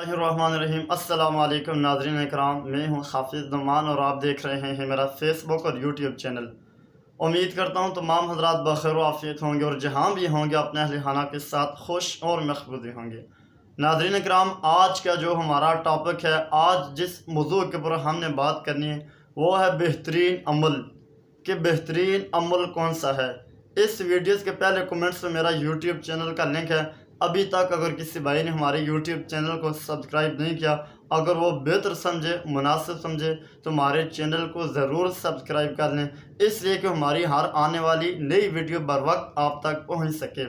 बिस्मिल्लाहिर्रहमानिर्रहीम। अस्सलाम वालेकुम नाज़रीन इकराम, मैं हूँ हाफिज़ नुमान और आप देख रहे हैं मेरा फेसबुक और यूट्यूब चैनल। उम्मीद करता हूँ तमाम हज़रात बखैर व आफ़ियत होंगे और जहाँ भी होंगे अपने अहल खाना के साथ खुश और महफूज़ होंगे। नाज़रीन इकराम, आज का जो हमारा टॉपिक है, आज जिस मौजू के ऊपर हमने बात करनी है वो है बेहतरीन अमल। कि बेहतरीन अमल कौन सा है। इस वीडियोज़ के पहले कमेंट्स में मेरा यूट्यूब चैनल का लिंक है। अभी तक अगर किसी भाई ने हमारे यूट्यूब चैनल को सब्सक्राइब नहीं किया, अगर वो बेहतर समझे, मुनासिब समझे, तो हमारे चैनल को ज़रूर सब्सक्राइब कर लें, इसलिए कि हमारी हर आने वाली नई वीडियो बर वक्त आप तक पहुंच सके।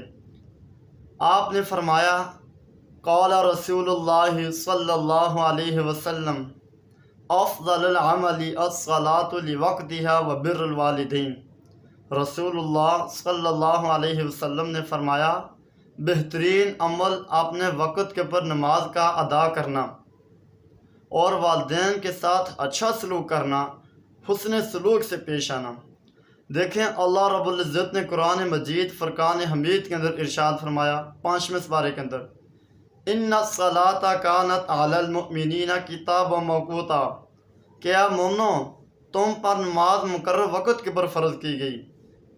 आपने फरमाया, क़ाल रसूलुल्लाह सल्लल्लाहु अलैहि वसल्लम, अफ़ज़लुल अमली अस्सलातु लिवक़्तिहा व बिर्रुल वालिदैन। रसूलुल्लाह सल्लल्लाहु अलैहि वसल्लम ने फरमाया, बेहतरीन अमल अपने वक़्त के ऊपर नमाज का अदा करना और वालिदैन के साथ अच्छा सलूक करना, हुस्न सलूक से पेश आना। देखें, अल्लाह रब्बुल इज़्ज़त ने कुरान मजीद फ़ुरक़ान हमीद के अंदर इरशाद फरमाया 5वें पारे के अंदर, इन्ना सलाता कानत अलल मुमिनीना किताबम मौक़ूता। क्या मोमनो, तुम पर नमाज मुकर्रर वक़्त के ऊपर फ़र्ज़ की गई,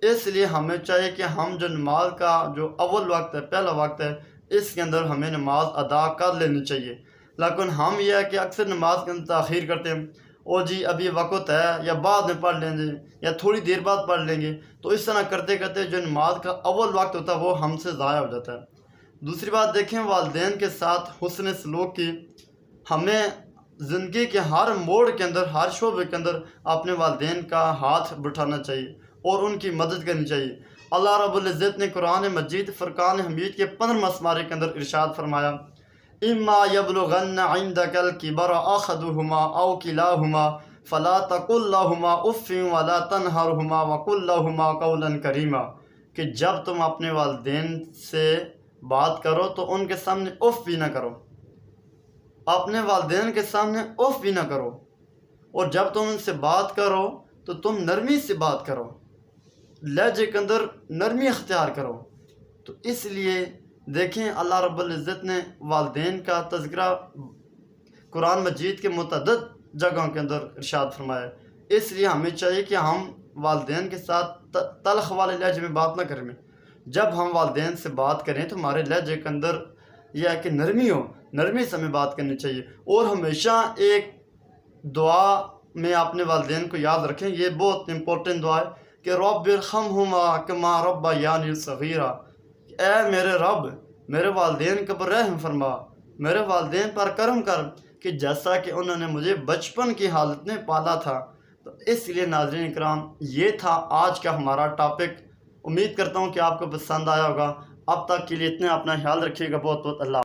इसलिए हमें चाहिए कि हम जो नमाज का जो अव्वल वक्त है, पहला वक्त है, इसके अंदर हमें नमाज अदा कर लेनी चाहिए। लेकिन हम यह है कि अक्सर नमाज के अंदर ताख़ीर करते हैं, ओ जी अभी वक़्त है या बाद में पढ़ लेंगे या थोड़ी देर बाद पढ़ लेंगे, तो इस तरह करते करते जो नमाज का अव्वल वक्त होता है वो हमसे ज़ाया हो जाता है। दूसरी बात देखें, वालिदैन के साथ हुस्न सलूक की, हमें ज़िंदगी के हर मोड़ के अंदर, हर शोबे के अंदर अपने वालिदैन का हाथ बिठाना चाहिए और उनकी मदद करनी चाहिए। अल्लाह रब्बुल इज़्ज़त ने कुरान मजीद फ़ुरक़ान हमीद के 15वें पारे के अंदर इरशाद फरमाया, इम्मा यबलुगन्ना इंदकल किबर अहदुहुमा औ किलाहुमा फला तकुल लहुमा उफ़्फ़िन वला तनहरहुमा वकुल लहुमा क़ौलन करीमा। कि जब तुम अपने वालिदैन से बात करो तो उनके सामने उफ़ भी ना करो, अपने वालिदैन के सामने उफ़ भी ना करो, और जब तुम उनसे बात करो तो तुम नरमी से बात करो, लहजे के अंदर नरमी अख्तियार करो। तो इसलिए देखें, अल्लाह रब्बुल इज़्ज़त ने वालिदैन का तज़किरा कुरान मजीद के मुतअद्दिद जगहों के अंदर इरशाद फरमाया। इसलिए हमें चाहिए कि हम वालिदैन के साथ तल्ख़ वाले लहजे में बात ना करें। जब हम वालिदैन से बात करें तो हमारे लहजे के अंदर यह है कि नरमी हो, नरमी से हमें बात करनी चाहिए। और हमेशा एक दुआ में अपने वालिदैन को याद रखें, ये बहुत इंपॉर्टेंट दुआ है कि रब्बिरहमहुमा कमा रब्बयानी सगीरा। ऐ मेरे रब, मेरे वालिदैन के ऊपर रहम फरमा, मेरे वालिदैन पर करम कर कि जैसा कि उन्होंने मुझे बचपन की हालत में पाला था। तो इसलिए नाज़रीन इकराम, ये था आज का हमारा टॉपिक। उम्मीद करता हूँ कि आपको पसंद आया होगा। अब तक के लिए इतने, अपना ख्याल रखिएगा। बहुत बहुत अल्लाह।